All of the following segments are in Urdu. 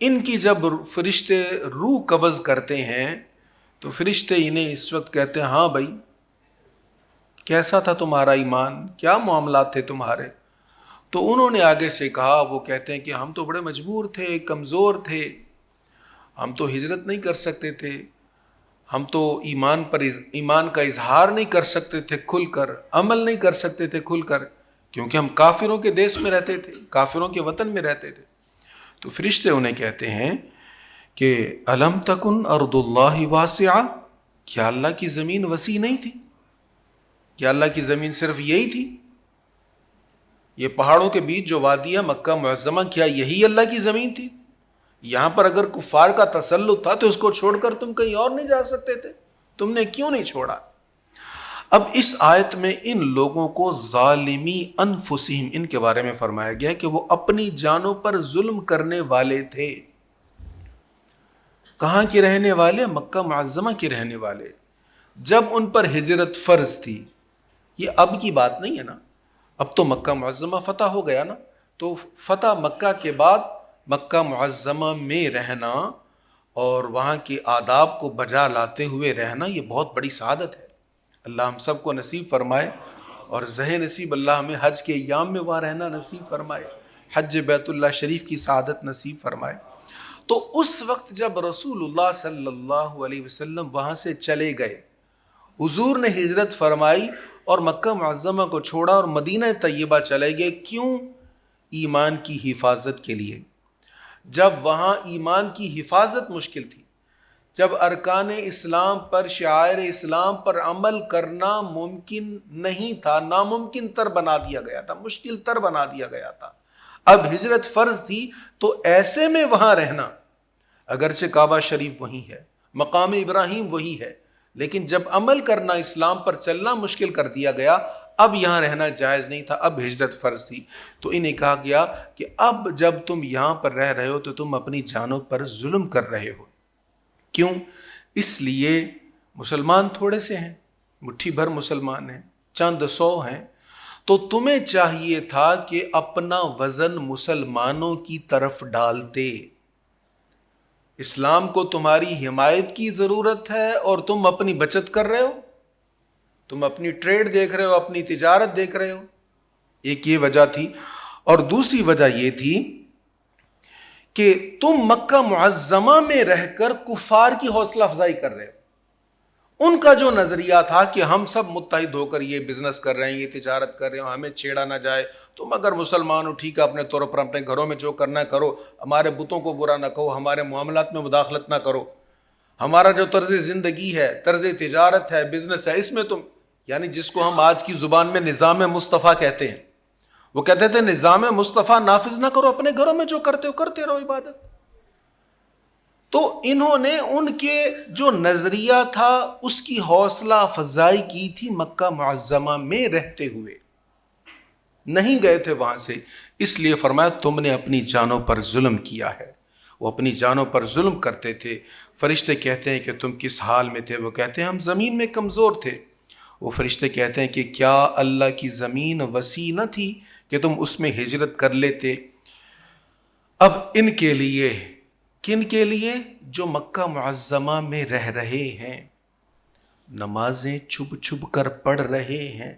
ان کی جب فرشتے روح قبض کرتے ہیں تو فرشتے انہیں اس وقت کہتے ہیں ہاں بھائی کیسا تھا تمہارا ایمان، کیا معاملات تھے تمہارے؟ تو انہوں نے آگے سے کہا، وہ کہتے ہیں کہ ہم تو بڑے مجبور تھے، کمزور تھے، ہم تو ہجرت نہیں کر سکتے تھے، ہم تو ایمان کا اظہار نہیں کر سکتے تھے کھل کر، عمل نہیں کر سکتے تھے کھل کر، کیونکہ ہم کافروں کے دیش میں رہتے تھے، کافروں کے وطن میں رہتے تھے۔ تو فرشتے انہیں کہتے ہیں کہ الم تکن ارض اللہ واسعہ، کیا اللہ کی زمین وسیع نہیں تھی؟ کیا اللہ کی زمین صرف یہی تھی؟ یہ پہاڑوں کے بیچ جو وادی ہے مکہ معظمہ، کیا یہی اللہ کی زمین تھی؟ یہاں پر اگر کفار کا تسلط تھا تو اس کو چھوڑ کر تم کہیں اور نہیں جا سکتے تھے، تم نے کیوں نہیں چھوڑا؟ اب اس آیت میں ان لوگوں کو ظالمی انفسہم ان کے بارے میں فرمایا گیا کہ وہ اپنی جانوں پر ظلم کرنے والے تھے۔ کہاں کے رہنے والے؟ مکہ معظمہ کے رہنے والے۔ جب ان پر ہجرت فرض تھی، یہ اب کی بات نہیں ہے نا، اب تو مکہ معظمہ فتح ہو گیا نا، تو فتح مکہ کے بعد مکہ معظمہ میں رہنا اور وہاں کے آداب کو بجا لاتے ہوئے رہنا یہ بہت بڑی سعادت ہے۔ اللہ ہم سب کو نصیب فرمائے، اور زہ نصیب اللہ ہمیں حج کے ایام میں وہاں رہنا نصیب فرمائے، حج بیت اللہ شریف کی سعادت نصیب فرمائے۔ تو اس وقت جب رسول اللہ صلی اللہ علیہ وسلم وہاں سے چلے گئے، حضور نے ہجرت فرمائی اور مکہ معظمہ کو چھوڑا اور مدینہ طیبہ چلے گئے، کیوں؟ ایمان کی حفاظت کے لیے۔ جب وہاں ایمان کی حفاظت مشکل تھی، جب ارکان اسلام پر، شعائر اسلام پر عمل کرنا ممکن نہیں تھا، ناممکن تر بنا دیا گیا تھا، مشکل تر بنا دیا گیا تھا، اب ہجرت فرض تھی، تو ایسے میں وہاں رہنا، اگرچہ کعبہ شریف وہی ہے، مقام ابراہیم وہی ہے، لیکن جب عمل کرنا، اسلام پر چلنا مشکل کر دیا گیا، اب یہاں رہنا جائز نہیں تھا، اب ہجرت فرض تھی۔ تو انہیں کہا گیا کہ اب جب تم یہاں پر رہ رہے ہو تو تم اپنی جانوں پر ظلم کر رہے ہو۔ کیوں؟ اس لیے مسلمان تھوڑے سے ہیں، مٹھی بھر مسلمان ہیں، چند سو ہیں، تو تمہیں چاہیے تھا کہ اپنا وزن مسلمانوں کی طرف ڈالتے۔ اسلام کو تمہاری حمایت کی ضرورت ہے اور تم اپنی بچت کر رہے ہو، تم اپنی ٹریڈ دیکھ رہے ہو، اپنی تجارت دیکھ رہے ہو، ایک یہ وجہ تھی۔ اور دوسری وجہ یہ تھی کہ تم مکہ معظمہ میں رہ کر کفار کی حوصلہ افزائی کر رہے ہو۔ ان کا جو نظریہ تھا کہ ہم سب متحد ہو کر یہ بزنس کر رہے ہیں، یہ تجارت کر رہے ہیں، ہمیں چھیڑا نہ جائے، تم اگر مسلمان ہو ٹھیک ہے، اپنے طور پر اپنے گھروں میں جو کرنا ہے کرو، ہمارے بتوں کو برا نہ کہو، ہمارے معاملات میں مداخلت نہ کرو، ہمارا جو طرز زندگی ہے، طرز تجارت ہے، بزنس ہے، اس میں تم، یعنی جس کو ہم آج کی زبان میں نظام مصطفیٰ کہتے ہیں، وہ کہتے تھے نظام مصطفیٰ نافذ نہ کرو، اپنے گھروں میں جو کرتے ہو کرتے رہو عبادت۔ تو انہوں نے ان کے جو نظریہ تھا اس کی حوصلہ افزائی کی تھی مکہ معظمہ میں رہتے ہوئے، نہیں گئے تھے وہاں سے، اس لیے فرمایا تم نے اپنی جانوں پر ظلم کیا ہے۔ وہ اپنی جانوں پر ظلم کرتے تھے۔ فرشتے کہتے ہیں کہ تم کس حال میں تھے؟ وہ کہتے ہیں ہم زمین میں کمزور تھے۔ وہ فرشتے کہتے ہیں کہ کیا اللہ کی زمین وسیع نہ تھی کہ تم اس میں ہجرت کر لیتے؟ اب ان کے لیے، کن کے لیے؟ جو مکہ معظمہ میں رہ رہے ہیں، نمازیں چھپ چھپ کر پڑھ رہے ہیں،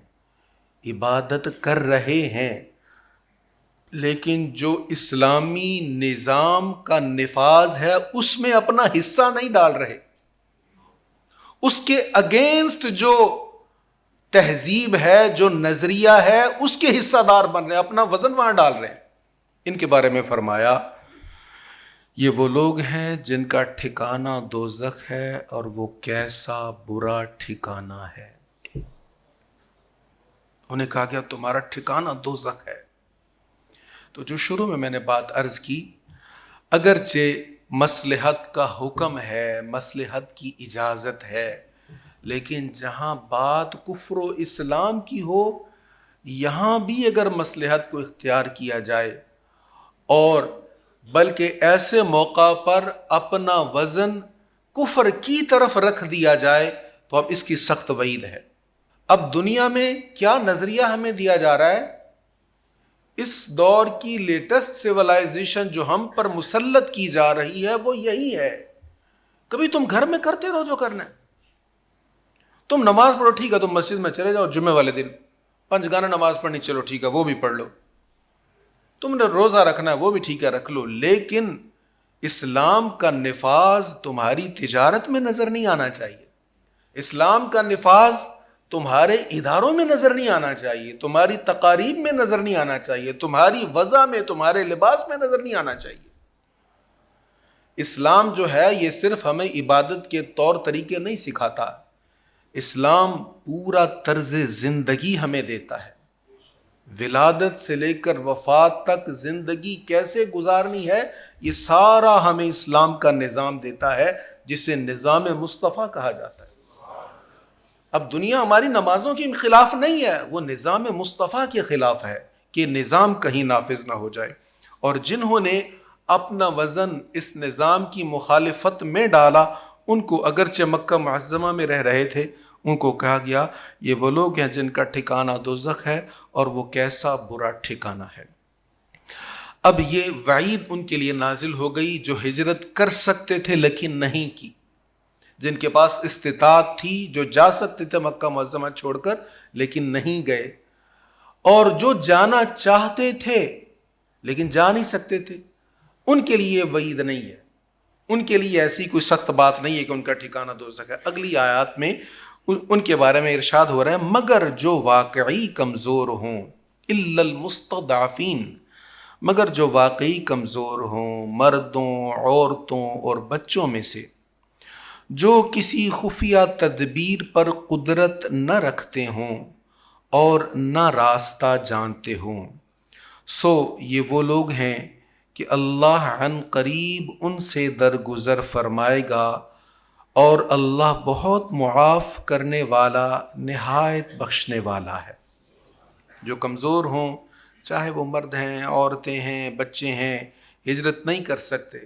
عبادت کر رہے ہیں، لیکن جو اسلامی نظام کا نفاذ ہے اس میں اپنا حصہ نہیں ڈال رہے، اس کے اگینسٹ جو تہذیب ہے، جو نظریہ ہے، اس کے حصہ دار بن رہے ہیں، اپنا وزن وہاں ڈال رہے ہیں۔ ان کے بارے میں فرمایا یہ وہ لوگ ہیں جن کا ٹھکانہ دوزخ ہے، اور وہ کیسا برا ٹھکانہ ہے۔ انہیں کہا گیا تمہارا ٹھکانہ دوزخ ہے۔ تو جو شروع میں نے بات عرض کی، اگرچہ مصلحت کا حکم ہے، مصلحت کی اجازت ہے، لیکن جہاں بات کفر و اسلام کی ہو، یہاں بھی اگر مصلحت کو اختیار کیا جائے، اور بلکہ ایسے موقع پر اپنا وزن کفر کی طرف رکھ دیا جائے، تو اب اس کی سخت وعید ہے۔ اب دنیا میں کیا نظریہ ہمیں دیا جا رہا ہے اس دور کی لیٹسٹ سیولائزیشن جو ہم پر مسلط کی جا رہی ہے وہ یہی ہے. کبھی تم گھر میں کرتے رہو جو کرنا ہے. تم نماز پڑھو ٹھیک ہے, تم مسجد میں چلے جاؤ جمعے والے دن, 5 گانا نماز پڑھنی چلو ٹھیک ہے وہ بھی پڑھ لو. تم نے روزہ رکھنا ہے وہ بھی ٹھیک ہے رکھ لو, لیکن اسلام کا نفاذ تمہاری تجارت میں نظر نہیں آنا چاہیے. اسلام کا نفاذ تمہارے اداروں میں نظر نہیں آنا چاہیے, تمہاری تقاریب میں نظر نہیں آنا چاہیے, تمہاری وضع میں, تمہارے لباس میں نظر نہیں آنا چاہیے. اسلام جو ہے یہ صرف ہمیں عبادت کے طور طریقے نہیں سکھاتا, اسلام پورا طرز زندگی ہمیں دیتا ہے. ولادت سے لے کر وفات تک زندگی کیسے گزارنی ہے یہ سارا ہمیں اسلام کا نظام دیتا ہے, جسے نظام مصطفیٰ کہا جاتا ہے. اب دنیا ہماری نمازوں کے خلاف نہیں ہے, وہ نظام مصطفیٰ کے خلاف ہے کہ نظام کہیں نافذ نہ ہو جائے. اور جنہوں نے اپنا وزن اس نظام کی مخالفت میں ڈالا, ان کو اگرچہ مکہ معظمہ میں رہ رہے تھے, ان کو کہا گیا یہ وہ لوگ ہیں جن کا ٹھکانہ دوزخ ہے, اور وہ کیسا برا ٹھکانہ ہے. اب یہ وعید ان کے لیے نازل ہو گئی جو ہجرت کر سکتے تھے لیکن نہیں کی, جن کے پاس استطاعت تھی, جو جا سکتے تھے مکہ معظمہ چھوڑ کر لیکن نہیں گئے, اور جو جانا چاہتے تھے لیکن جا نہیں سکتے تھے, ان کے لیے وعید نہیں ہے. ان کے لیے ایسی کوئی سخت بات نہیں ہے کہ ان کا ٹھکانہ دوزخ ہے. اگلی آیات میں ان کے بارے میں ارشاد ہو رہا ہے, مگر جو واقعی کمزور ہوں, الا المستضعفین, مگر جو واقعی کمزور ہوں, مردوں, عورتوں اور بچوں میں سے, جو کسی خفیہ تدبیر پر قدرت نہ رکھتے ہوں اور نہ راستہ جانتے ہوں, سو یہ وہ لوگ ہیں کہ اللہ عن قریب ان سے درگزر فرمائے گا, اور اللہ بہت معاف کرنے والا, نہایت بخشنے والا ہے. جو کمزور ہوں, چاہے وہ مرد ہیں, عورتیں ہیں, بچے ہیں, ہجرت نہیں کر سکتے,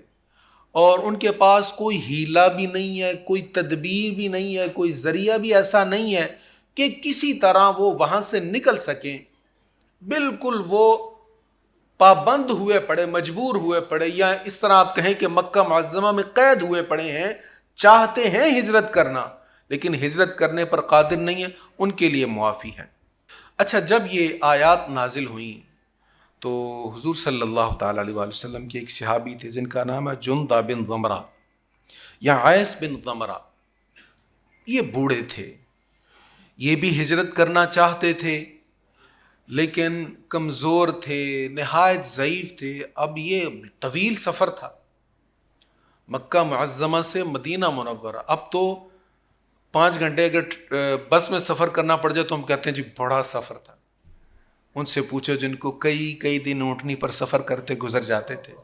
اور ان کے پاس کوئی ہیلہ بھی نہیں ہے, کوئی تدبیر بھی نہیں ہے, کوئی ذریعہ بھی ایسا نہیں ہے کہ کسی طرح وہ وہاں سے نکل سکیں, بالکل وہ پابند ہوئے پڑے, مجبور ہوئے پڑے, یا اس طرح آپ کہیں کہ مکہ معظمہ میں قید ہوئے پڑے ہیں, چاہتے ہیں ہجرت کرنا لیکن ہجرت کرنے پر قادر نہیں ہے, ان کے لیے معافی ہے. اچھا, جب یہ آیات نازل ہوئیں تو حضور صلی اللہ تعالیٰ علیہ وآلہ وسلم کے ایک صحابی تھے جن کا نام ہے جندہ بن ضمرہ یا عیس بن ضمرہ. یہ بوڑھے تھے, یہ بھی ہجرت کرنا چاہتے تھے لیکن کمزور تھے, نہایت ضعیف تھے. اب یہ طویل سفر تھا مکہ معظمہ سے مدینہ منورہ. اب تو 5 گھنٹے اگر بس میں سفر کرنا پڑ جائے تو ہم کہتے ہیں جی بڑا سفر تھا. ان سے پوچھو جن کو کئی دن اونٹنی پر سفر کرتے گزر جاتے تھے.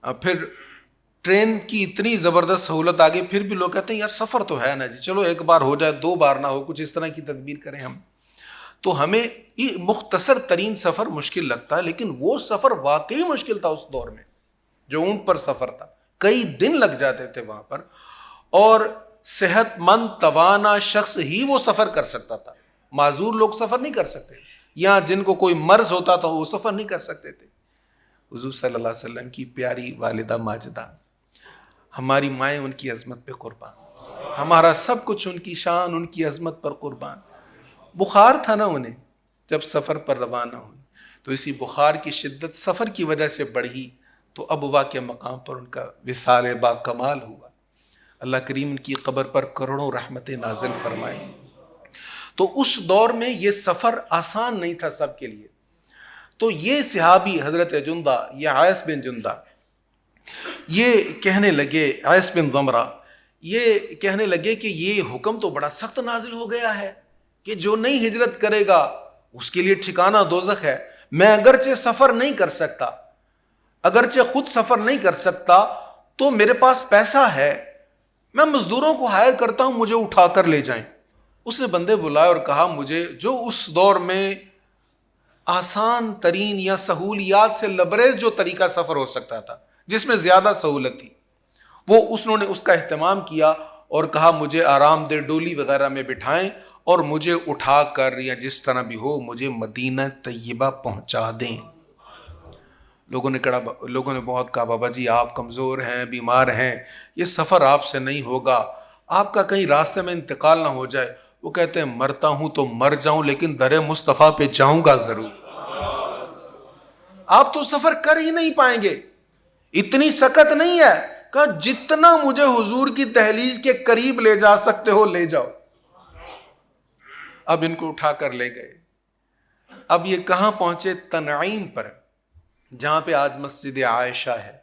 اب پھر ٹرین کی اتنی زبردست سہولت آ گئی, پھر بھی لوگ کہتے ہیں یار سفر تو ہے نا جی, چلو ایک بار ہو جائے, 2 بار نہ ہو, کچھ اس طرح کی تدبیر کریں ہم. تو ہمیں یہ مختصر ترین سفر مشکل لگتا ہے, لیکن وہ سفر واقعی مشکل تھا اس دور میں جو اونٹ پر سفر تھا. کئی دن لگ جاتے تھے وہاں پر, اور صحت مند توانا شخص ہی وہ سفر کر سکتا تھا. معذور لوگ سفر نہیں کر سکتے, یا جن کو کوئی مرض ہوتا تھا وہ سفر نہیں کر سکتے تھے. حضور صلی اللہ علیہ وسلم کی پیاری والدہ ماجدہ, ہماری مائیں ان کی عظمت پہ قربان, ہمارا سب کچھ ان کی شان, ان کی عظمت پر قربان. بخار تھا نا انہیں جب سفر پر روانہ ہوئی, تو اسی بخار کی شدت سفر کی وجہ سے بڑھی, تو ابوا کے مقام پر ان کا وصال با کمال ہوا. اللہ کریم ان کی قبر پر کروڑوں رحمتیں نازل فرمائے. تو اس دور میں یہ سفر آسان نہیں تھا سب کے لیے. تو یہ صحابی حضرت جندہ یا عیس بن جندہ یہ کہنے لگے, عیس بن ضمرہ یہ کہنے لگے کہ یہ حکم تو بڑا سخت نازل ہو گیا ہے کہ جو نہیں ہجرت کرے گا اس کے لیے ٹھکانہ دوزخ ہے. میں اگرچہ سفر نہیں کر سکتا, اگرچہ خود سفر نہیں کر سکتا, تو میرے پاس پیسہ ہے, میں مزدوروں کو ہائر کرتا ہوں, مجھے اٹھا کر لے جائیں. اس نے بندے بلائے اور کہا مجھے جو اس دور میں آسان ترین یا سہولیات سے لبریز جو طریقہ سفر ہو سکتا تھا, جس میں زیادہ سہولت تھی, وہ انہوں نے اس کا اہتمام کیا اور کہا مجھے آرام دہ ڈولی وغیرہ میں بٹھائیں اور مجھے اٹھا کر یا جس طرح بھی ہو مجھے مدینہ طیبہ پہنچا دیں۔ لوگوں نے بہت کہا بابا جی آپ کمزور ہیں، بیمار ہیں، یہ سفر آپ سے نہیں ہوگا، آپ کا کہیں راستے میں انتقال نہ ہو جائے۔ وہ کہتے ہیں مرتا ہوں تو مر جاؤں لیکن در مصطفیٰ پہ جاؤں گا ضرور۔ آپ تو سفر کر ہی نہیں پائیں گے، اتنی سکت نہیں ہے کہ جتنا مجھے حضور کی دہلیز کے قریب لے جا سکتے ہو لے جاؤ۔ اب ان کو اٹھا کر لے گئے۔ اب یہ کہاں پہنچے؟ تنعیم پر، جہاں پہ آج مسجد عائشہ ہے،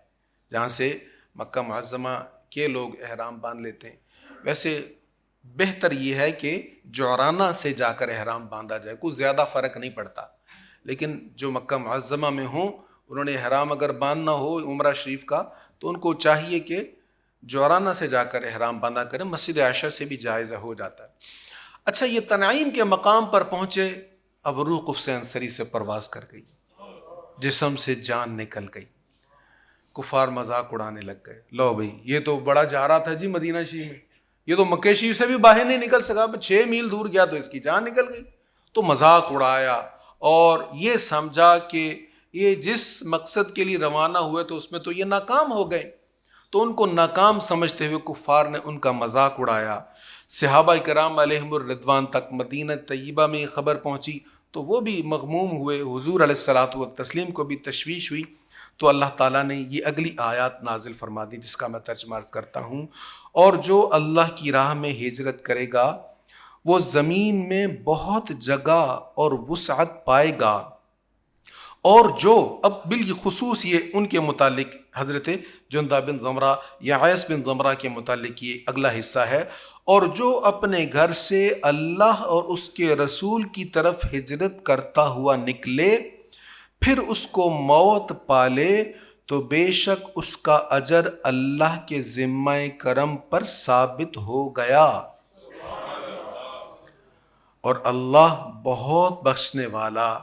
جہاں سے مکہ معظمہ کے لوگ احرام باندھ لیتے ہیں۔ ویسے بہتر یہ ہے کہ جعرانہ سے جا کر احرام باندھا جائے، کوئی زیادہ فرق نہیں پڑتا، لیکن جو مکہ معظمہ میں ہوں انہوں نے احرام اگر باندھنا ہو عمرہ شریف کا تو ان کو چاہیے کہ جعرانہ سے جا کر احرام باندھا کریں، مسجد عائشہ سے بھی جائز ہو جاتا ہے۔ اچھا، یہ تنعیم کے مقام پر پہنچے، اب روح قفص انصری سے پرواز کر گئی، جسم سے جان نکل گئی، کفار مذاق اڑانے لگ گئے، لو بھئی یہ تو بڑا جا رہا تھا جی مدینہ شریف میں، یہ تو مکہ شریف سے بھی باہر نہیں نکل سکا، 6 میل دور گیا تو اس کی جان نکل گئی۔ تو مذاق اڑایا اور یہ سمجھا کہ یہ جس مقصد کے لیے روانہ ہوئے تو اس میں تو یہ ناکام ہو گئے، تو ان کو ناکام سمجھتے ہوئے کفار نے ان کا مذاق اڑایا۔ صحابہ کرام علیہم الرضوان تک مدینہ طیبہ میں یہ خبر پہنچی تو وہ بھی مغموم ہوئے، حضور علیہ الصلوۃ والتسلیم کو بھی تشویش ہوئی، تو اللہ تعالیٰ نے یہ اگلی آیات نازل فرما دی جس کا میں ترجمہ عرض کرتا ہوں۔ اور جو اللہ کی راہ میں ہجرت کرے گا وہ زمین میں بہت جگہ اور وسعت پائے گا، اور جو اب بالخصوص یہ ان کے متعلق حضرت جندہ بن ضمرہ یا عیس بن ضمرہ کے متعلق یہ اگلا حصہ ہے، اور جو اپنے گھر سے اللہ اور اس کے رسول کی طرف ہجرت کرتا ہوا نکلے پھر اس کو موت پالے تو بے شک اس کا اجر اللہ کے ذمہ کرم پر ثابت ہو گیا، اور اللہ بہت بخشنے والا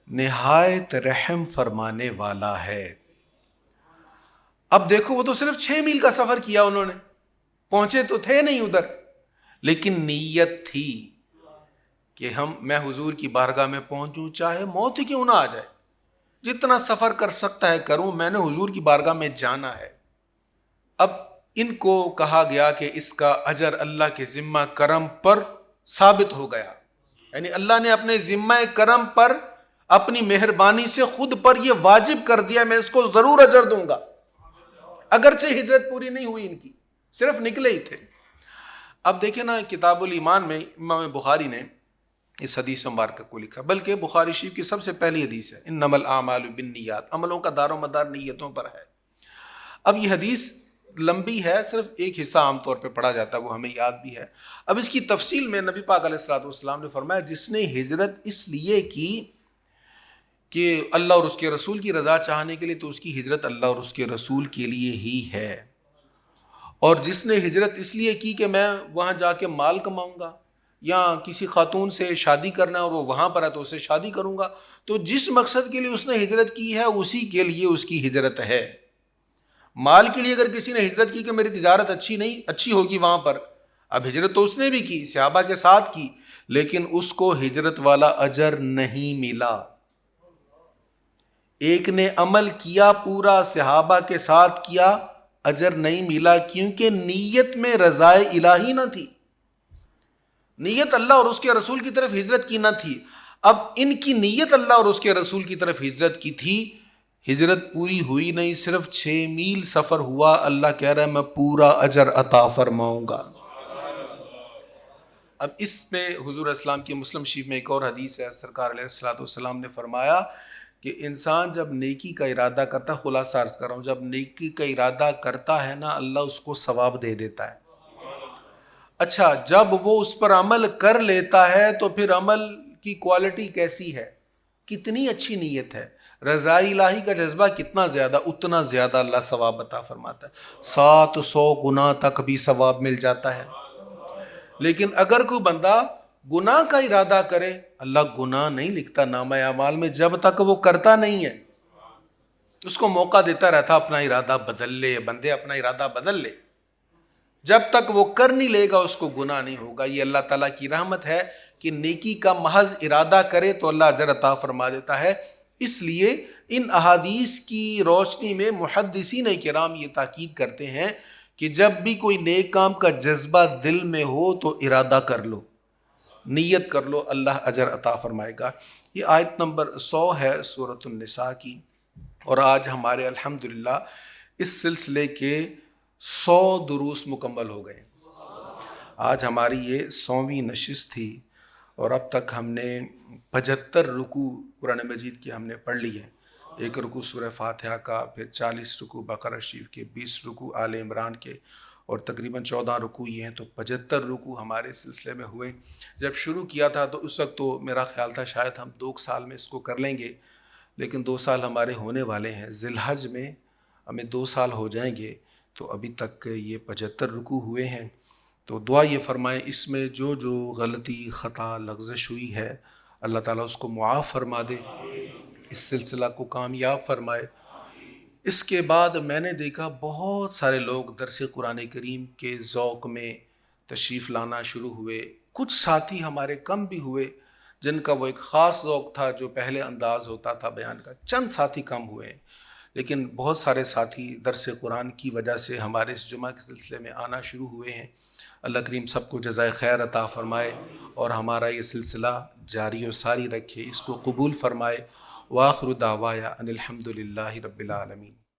نہایت رحم فرمانے والا ہے۔ اب دیکھو وہ تو صرف 6 میل کا سفر کیا انہوں نے، پہنچے تو تھے نہیں ادھر، لیکن نیت تھی کہ میں حضور کی بارگاہ میں پہنچوں چاہے موت ہی کیوں نہ آ جائے، جتنا سفر کر سکتا ہے کروں، میں نے حضور کی بارگاہ میں جانا ہے۔ اب ان کو کہا گیا کہ اس کا اجر اللہ کے ذمہ کرم پر ثابت ہو گیا، یعنی اللہ نے اپنے ذمہ کرم پر اپنی مہربانی سے خود پر یہ واجب کر دیا میں اس کو ضرور اجر دوں گا، اگرچہ ہجرت پوری نہیں ہوئی ان کی، صرف نکلے ہی تھے۔ اب دیکھیں نا کتاب الایمان میں امام بخاری نے اس حدیث مبارکہ کو لکھا، بلکہ بخاری شریف کی سب سے پہلی حدیث ہے، انما الاعمال بالنیات، عملوں کا دار و مدار نیتوں پر ہے۔ اب یہ حدیث لمبی ہے، صرف ایک حصہ عام طور پہ پڑھا جاتا ہے، وہ ہمیں یاد بھی ہے۔ اب اس کی تفصیل میں نبی پاک علیہ الصلوۃ والسلام نے فرمایا جس نے ہجرت اس لیے کی کہ اللہ اور اس کے رسول کی رضا چاہنے کے لیے تو اس کی ہجرت اللہ اور اس کے رسول کے لیے ہی ہے، اور جس نے ہجرت اس لیے کی کہ میں وہاں جا کے مال کماؤں گا یا کسی خاتون سے شادی کرنا اور وہ وہاں پر ہے تو اسے شادی کروں گا، تو جس مقصد کے لیے اس نے ہجرت کی ہے اسی کے لیے اس کی ہجرت ہے۔ مال کے لیے اگر کسی نے ہجرت کی کہ میری تجارت اچھی ہوگی وہاں پر، اب ہجرت تو اس نے بھی کی، صحابہ کے ساتھ کی، لیکن اس کو ہجرت والا اجر نہیں ملا۔ ایک نے عمل کیا پورا صحابہ کے ساتھ کیا، اجر نہیں ملا، کیونکہ نیت میں رضائے الہی نہ تھی، نیت اللہ اور اس کے رسول کی طرف ہجرت کی نہ تھی۔ اب ان کی نیت اللہ اور اس کے رسول کی طرف ہجرت کی تھی، ہجرت پوری ہوئی نہیں، صرف 6 میل سفر ہوا، اللہ کہہ رہا ہے میں پورا اجر عطا فرماؤں گا۔ اب اس میں حضور اسلام کی مسلم شریف میں ایک اور حدیث ہے، سرکار علیہ الصلوۃ والسلام نے فرمایا کہ انسان جب نیکی کا ارادہ کرتا ہے، خلاصہ عرض کر رہا ہوں، جب نیکی کا ارادہ کرتا ہے نا اللہ اس کو ثواب دے دیتا ہے۔ اچھا، جب وہ اس پر عمل کر لیتا ہے تو پھر عمل کی کوالٹی کیسی ہے، کتنی اچھی نیت ہے، رضا الہی کا جذبہ کتنا زیادہ، اتنا زیادہ اللہ ثواب عطا فرماتا ہے، 700 گنا تک بھی ثواب مل جاتا ہے۔ لیکن اگر کوئی بندہ گناہ کا ارادہ کرے، اللہ گناہ نہیں لکھتا نامہ اعمال میں جب تک وہ کرتا نہیں ہے، اس کو موقع دیتا رہتا اپنا ارادہ بدل لے، بندے اپنا ارادہ بدل لے، جب تک وہ کر نہیں لے گا اس کو گناہ نہیں ہوگا۔ یہ اللہ تعالیٰ کی رحمت ہے کہ نیکی کا محض ارادہ کرے تو اللہ اجر عطا فرما دیتا ہے۔ اس لیے ان احادیث کی روشنی میں محدثین کرام یہ تاکید کرتے ہیں کہ جب بھی کوئی نیک کام کا جذبہ دل میں ہو تو ارادہ کر لو، نیت کر لو، اللہ اجر عطا فرمائے گا۔ یہ آیت نمبر 100 ہے سورۃ النساء کی، اور آج ہمارے الحمدللہ اس سلسلے کے 100 دروس مکمل ہو گئے۔ آج ہماری یہ 100ویں نشست تھی، اور اب تک ہم نے 75 رکوع قرآن مجید کی ہم نے پڑھ لی ہیں۔ ایک رکوع سورہ فاتحہ کا، پھر 40 رکوع بقرہ شریف کے، 20 رکوع آل عمران کے، اور تقریباً 14 رکوع یہ ہیں، تو 75 رکوع ہمارے سلسلے میں ہوئے۔ جب شروع کیا تھا تو اس وقت تو میرا خیال تھا شاید ہم 2 سال میں اس کو کر لیں گے، لیکن 2 سال ہمارے ہونے والے ہیں، ذی الحج میں ہمیں 2 سال ہو جائیں گے، تو ابھی تک یہ 75 رکوع ہوئے ہیں۔ تو دعا یہ فرمائیں اس میں جو جو غلطی، خطا، لغزش ہوئی ہے، اللہ تعالیٰ اس کو معاف فرما دے، اس سلسلہ کو کامیاب فرمائے۔ اس کے بعد میں نے دیکھا بہت سارے لوگ درس قرآن کریم کے ذوق میں تشریف لانا شروع ہوئے۔ کچھ ساتھی ہمارے کم بھی ہوئے جن کا وہ ایک خاص ذوق تھا جو پہلے انداز ہوتا تھا بیان کا، چند ساتھی کم ہوئے ہیں، لیکن بہت سارے ساتھی درس قرآن کی وجہ سے ہمارے اس جمعہ کے سلسلے میں آنا شروع ہوئے ہیں۔ اللہ کریم سب کو جزائے خیر عطا فرمائے، اور ہمارا یہ سلسلہ جاری و ساری رکھے، اس کو قبول فرمائے۔ وآخر دعوایا ان الحمد للہ رب العالمین۔